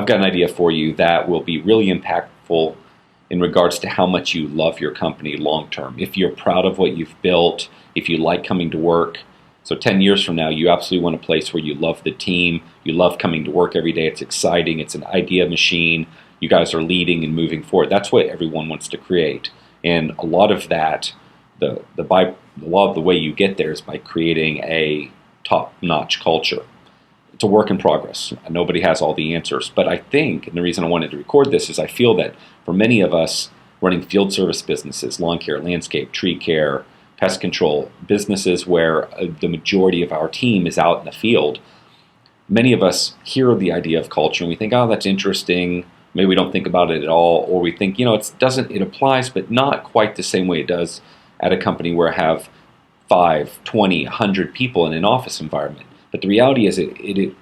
I've got an idea for you that will be really impactful in regards to how much you love your company long term. If you're proud of what you've built, if you like coming to work. So 10 years from now, you absolutely want a place where you love the team, you love coming to work every day, it's exciting, it's an idea machine, you guys are leading and moving forward. That's what everyone wants to create. And a lot of that, the law of the way you get there is by creating a top-notch culture. It's a work in progress. Nobody has all the answers. But I think, and the reason I wanted to record this is I feel that for many of us running field service businesses, lawn care, landscape, tree care, pest control, businesses where the majority of our team is out in the field, many of us hear the idea of culture and we think, oh, that's interesting. Maybe we don't think about it at all, or we think, it applies, but not quite the same way it does at a company where I have 5, 20, 100 people in an office environment. But the reality is it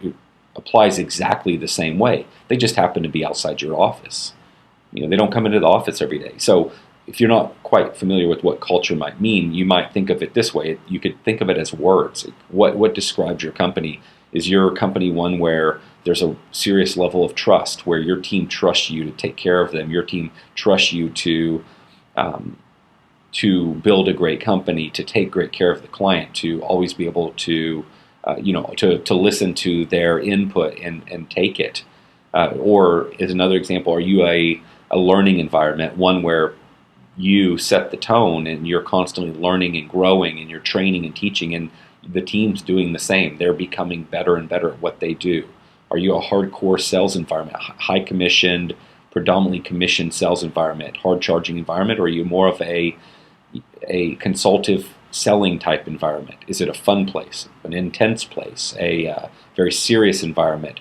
applies exactly the same way. They just happen to be outside your office. They don't come into the office every day. So if you're not quite familiar with what culture might mean, you might think of it this way. You could think of it as words. What describes your company? Is your company one where there's a serious level of trust, where your team trusts you to take care of them, your team trusts you to build a great company, to take great care of the client, to always be able to to listen to their input and take it? Or as another example, are you a learning environment, one where you set the tone and you're constantly learning and growing and you're training and teaching and the team's doing the same. They're becoming better and better at what they do. Are you a hardcore sales environment, high commissioned, predominantly commissioned sales environment, hard charging environment, or are you more of a consultative selling type environment? Is it a fun place, an intense place, a very serious environment?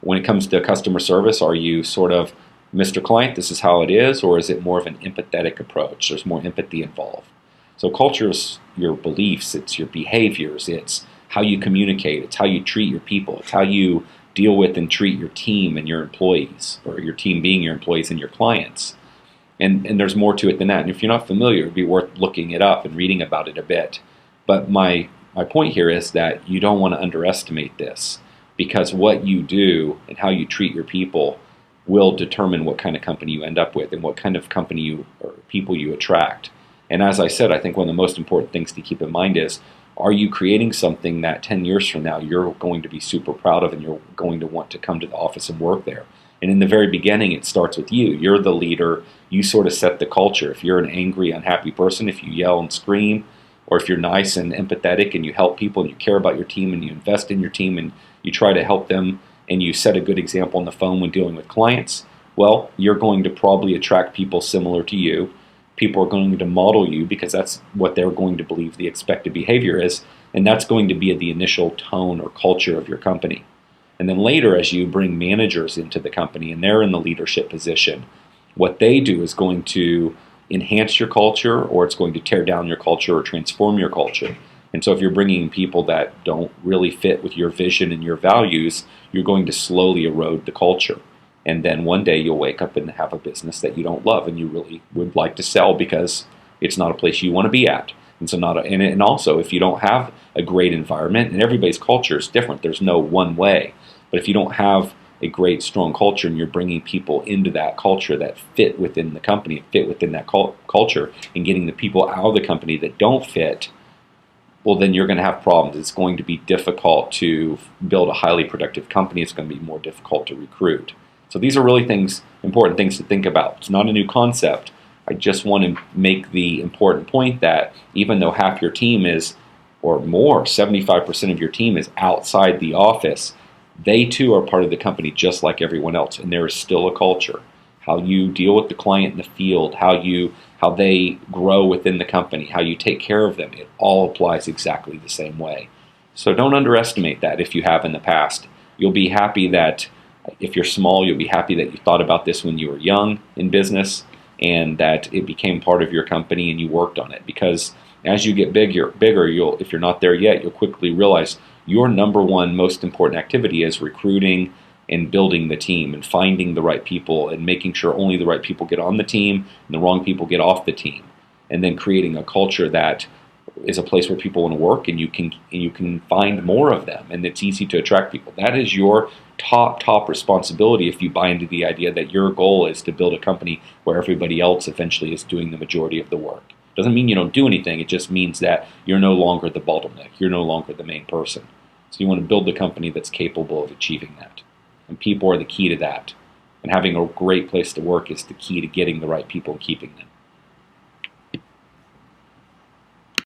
When it comes to customer service, are you sort of Mr. Client, this is how it is, or is it more of an empathetic approach? There's more empathy involved. So culture is your beliefs, it's your behaviors, it's how you communicate, it's how you treat your people, it's how you deal with and treat your team and your employees, or your team being your employees and your clients. And there's more to it than that. And if you're not familiar, it'd be worth looking it up and reading about it a bit. But my point here is that you don't want to underestimate this, because what you do and how you treat your people will determine what kind of company you end up with and what kind of company or people you attract. And as I said, I think one of the most important things to keep in mind is, are you creating something that 10 years from now you're going to be super proud of and you're going to want to come to the office and work there? And in the very beginning, it starts with you. You're the leader. You sort of set the culture. If you're an angry, unhappy person, if you yell and scream, or if you're nice and empathetic and you help people and you care about your team and you invest in your team and you try to help them and you set a good example on the phone when dealing with clients, well, you're going to probably attract people similar to you. People are going to model you because that's what they're going to believe the expected behavior is, and that's going to be the initial tone or culture of your company. And then later, as you bring managers into the company and they're in the leadership position, what they do is going to enhance your culture, or it's going to tear down your culture or transform your culture. And so if you're bringing people that don't really fit with your vision and your values, you're going to slowly erode the culture. And then one day you'll wake up and have a business that you don't love and you really would like to sell because it's not a place you want to be at. And so and also if you don't have a great environment, and everybody's culture is different, there's no one way. But if you don't have a great, strong culture and you're bringing people into that culture that fit within the company, fit within that culture, and getting the people out of the company that don't fit, well, then you're going to have problems. It's going to be difficult to build a highly productive company. It's going to be more difficult to recruit. So these are really important things to think about. It's not a new concept. I just want to make the important point that even though half your team is, or more, 75% of your team is outside the office, they too are part of the company just like everyone else, and there is still a culture. How you deal with the client in the field, how they grow within the company, how you take care of them, it all applies exactly the same way. So don't underestimate that if you have in the past. You'll be happy that if you're small, you'll be happy that you thought about this when you were young in business and that it became part of your company and you worked on it. Because as you get bigger, if you're not there yet, you'll quickly realize your number one most important activity is recruiting and building the team and finding the right people and making sure only the right people get on the team and the wrong people get off the team. And then creating a culture that is a place where people want to work, and you can find more of them, and it's easy to attract people. That is your top responsibility if you buy into the idea that your goal is to build a company where everybody else eventually is doing the majority of the work. Doesn't mean you don't do anything. It just means that you're no longer the bottleneck. You're no longer the main person. So you want to build a company that's capable of achieving that. And people are the key to that. And having a great place to work is the key to getting the right people and keeping them.